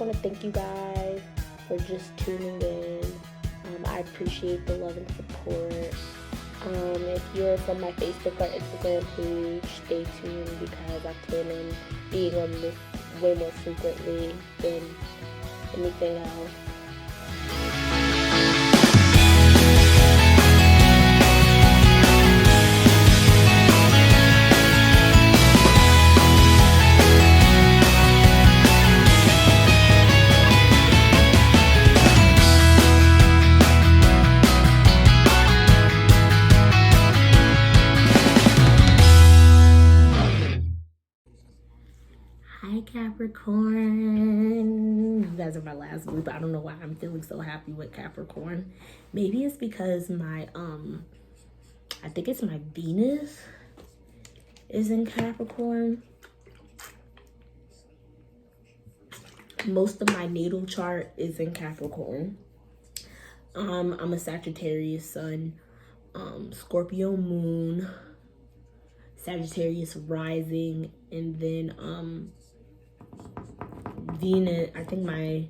want to thank you guys for just tuning in. I appreciate the love and support. If you're from my Facebook or Instagram page, stay tuned because I plan on being on this way more frequently than anything else. Hi Capricorn. You guys are my last group. I don't know why I'm feeling so happy with Capricorn. Maybe it's because my I think it's my Venus is in Capricorn. Most of my natal chart is in Capricorn. I'm a Sagittarius sun, Scorpio moon, Sagittarius rising, and then Venus, I think my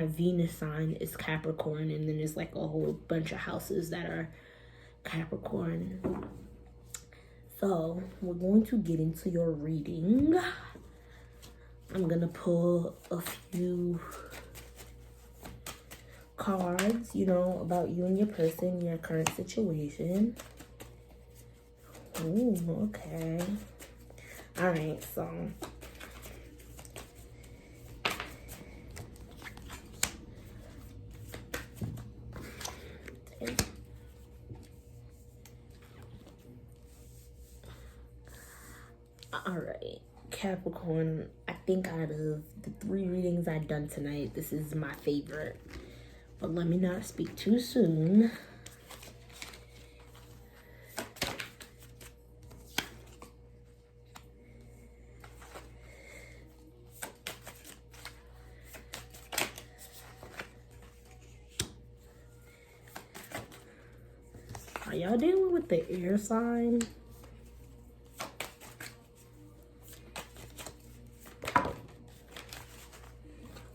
Venus sign is Capricorn, and then there's like a whole bunch of houses that are Capricorn. So we're going to get into your reading. I'm gonna pull a few cards, you know, about you and your person, your current situation. Ooh, okay. All right, so all right, Capricorn, I think out of the 3 readings I've done tonight, this is my favorite. But let me not speak too soon. Are y'all dealing with the air sign?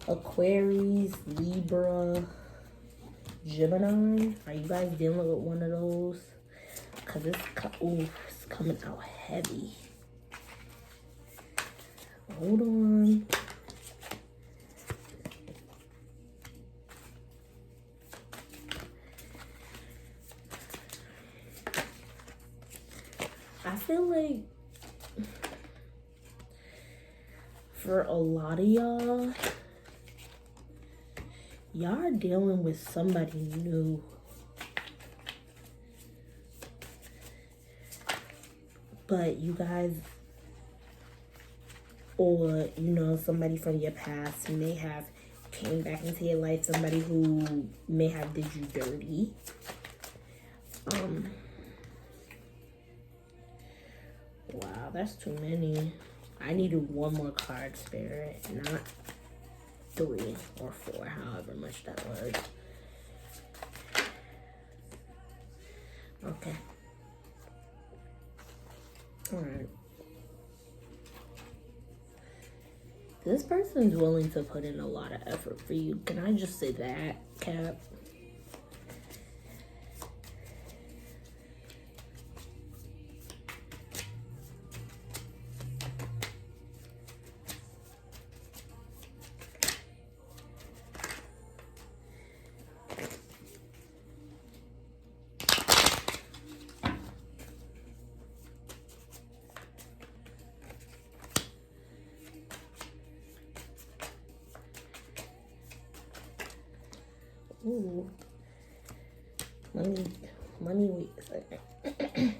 Aquarius, Libra, Gemini. Are you guys dealing with one of those? Because it's coming out heavy. Hold on. I feel like for a lot of y'all are dealing with somebody new. But you guys, or you know, somebody from your past may have came back into your life, somebody who may have did you dirty. Wow, that's too many. I needed one more card, Spirit, not 3 or 4, however much that was. Okay. All right. This person's willing to put in a lot of effort for you. Can I just say that, Cap? Ooh. Let me wait a second.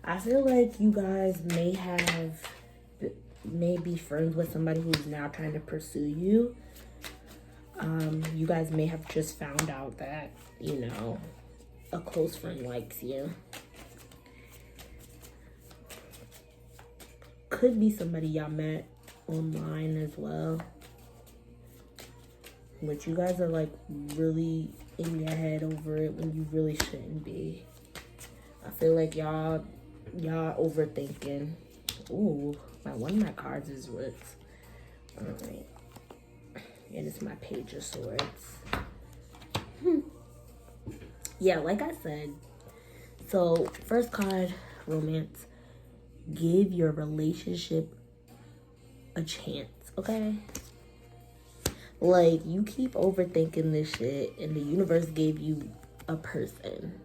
I feel like you guys may be friends with somebody who's now trying to pursue you. You guys may have just found out that, you know, a close friend likes you. Could be somebody y'all met online as well. But you guys are like really in your head over it when you really shouldn't be. I feel like y'all overthinking. Ooh, one of my cards is with Alright. And it's my Page of Swords. Yeah, like I said. So, first card, romance. Give your relationship a chance, okay? Like, you keep overthinking this shit, and the universe gave you a person.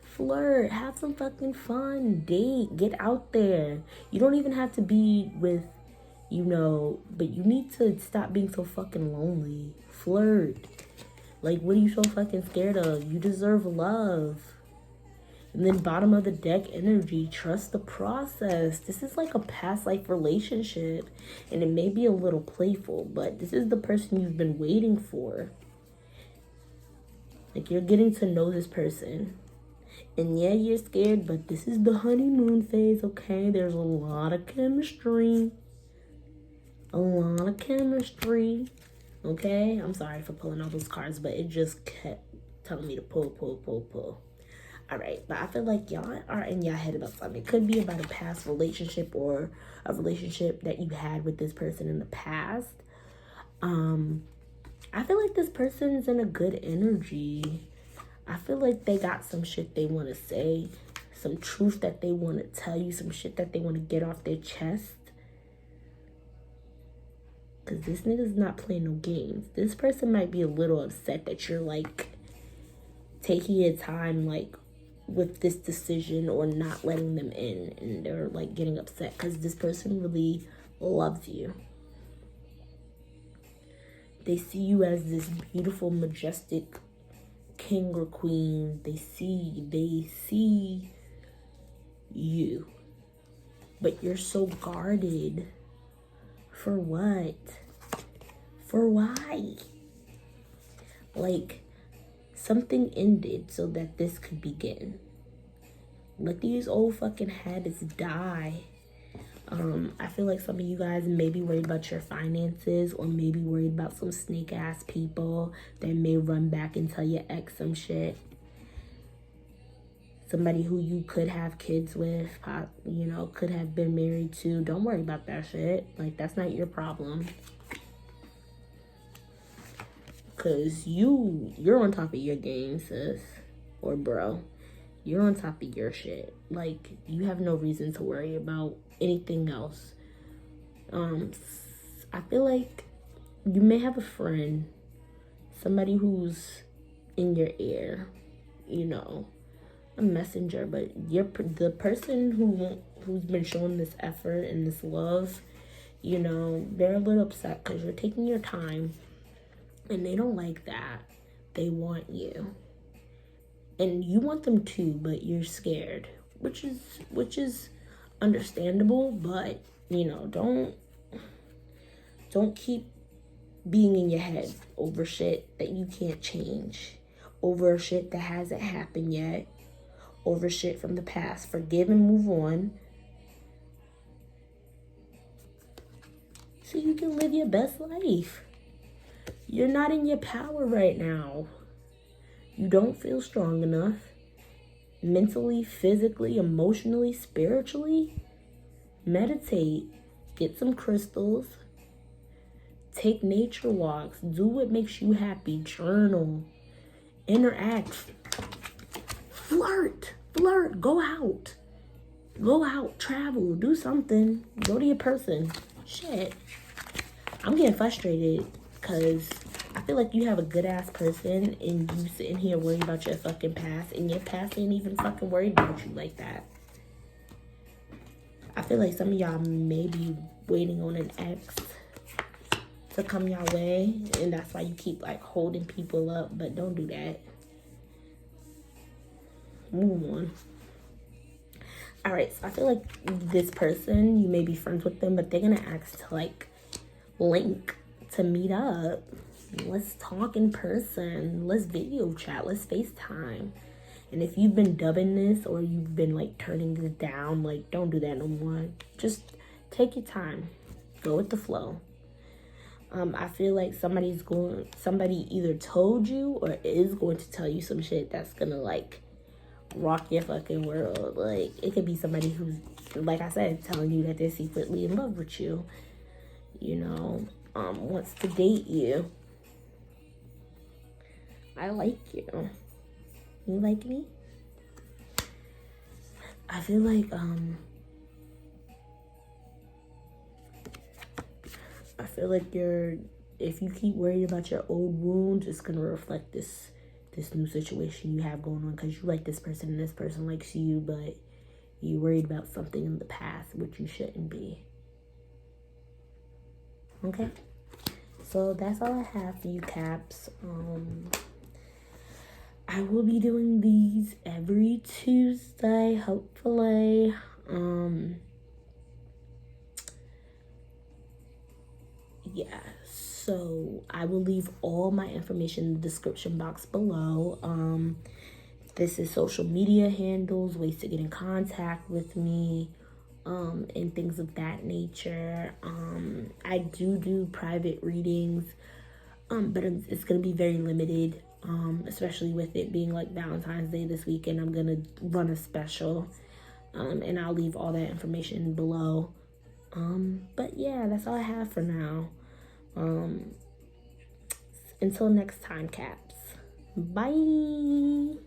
Flirt, have some fucking fun, date, get out there. You don't even have to be with, but you need to stop being so fucking lonely. Flirt. Like, what are you so fucking scared of? You deserve love. And then bottom of the deck energy, trust the process. This is like a past life relationship, and it may be a little playful, but this is the person you've been waiting for. Like, you're getting to know this person. And yeah, you're scared, but this is the honeymoon phase, okay? There's a lot of chemistry. Okay? I'm sorry for pulling all those cards, but it just kept telling me to pull. Alright, but I feel like y'all are in your head about something. It could be about a past relationship or a relationship that you had with this person in the past. I feel like this person's in a good energy. I feel like they got some shit they want to say, some truth that they want to tell you, some shit that they want to get off their chest. Because this nigga's not playing no games. This person might be a little upset that you're, like, taking your time, like, with this decision or not letting them in. And they're, like, getting upset because this person really loves you. They see you as this beautiful, majestic king or queen. They see you, but you're so guarded. For what? For why? Like, something ended so that this could begin. Let these old fucking habits die. I feel like some of you guys may be worried about your finances, or maybe worried about some snake ass people that may run back and tell your ex some shit. Somebody who you could have kids with, could have been married to. Don't worry about that shit. Like, that's not your problem. Because you're on top of your game, sis. Or bro. You're on top of your shit. Like, you have no reason to worry about anything else. I feel like you may have a friend, somebody who's in your ear, a messenger, but the person who's been showing this effort and this love, they're a little upset because you're taking your time, and they don't like that. They want you, and you want them too, but you're scared, which is understandable. But don't keep being in your head over shit that you can't change, over shit that hasn't happened yet, over shit from the past. Forgive and move on so you can live your best life. You're not in your power right now. You don't feel strong enough mentally, physically, emotionally, spiritually. Meditate, get some crystals, take nature walks, do what makes you happy, journal, interact, flirt, go out, travel, do something, go to your person. Shit, I'm getting frustrated because I feel like you have a good ass person and you sitting here worried about your fucking past, and your past ain't even fucking worried about you like that. I feel like some of y'all may be waiting on an ex to come your way, and that's why you keep like holding people up, but don't do that. Move on. All right, so I feel like this person, you may be friends with them, but they're gonna ask to like link, to meet up. Let's talk in person. Let's video chat. Let's FaceTime. And if you've been dubbing this, or you've been like turning this down, like, don't do that no more. Just take your time. Go with the flow. I feel like somebody either told you or is going to tell you some shit that's gonna like rock your fucking world. Like, it could be somebody who's, like I said, telling you that they're secretly in love with you. wants to date you. I like you. You like me? I feel like if you keep worried about your old wounds, it's gonna reflect this new situation you have going on, because you like this person and this person likes you, but you worried about something in the past, which you shouldn't be. Okay, so that's all I have for you, Caps. I will be doing these every Tuesday, hopefully. Yeah, so I will leave all my information in the description box below. This is social media handles, ways to get in contact with me, and things of that nature. I do private readings, but it's gonna be very limited, especially with it being like Valentine's Day this weekend. I'm gonna run a special, and I'll leave all that information below. But yeah, that's all I have for now. Until next time, Caps. Bye.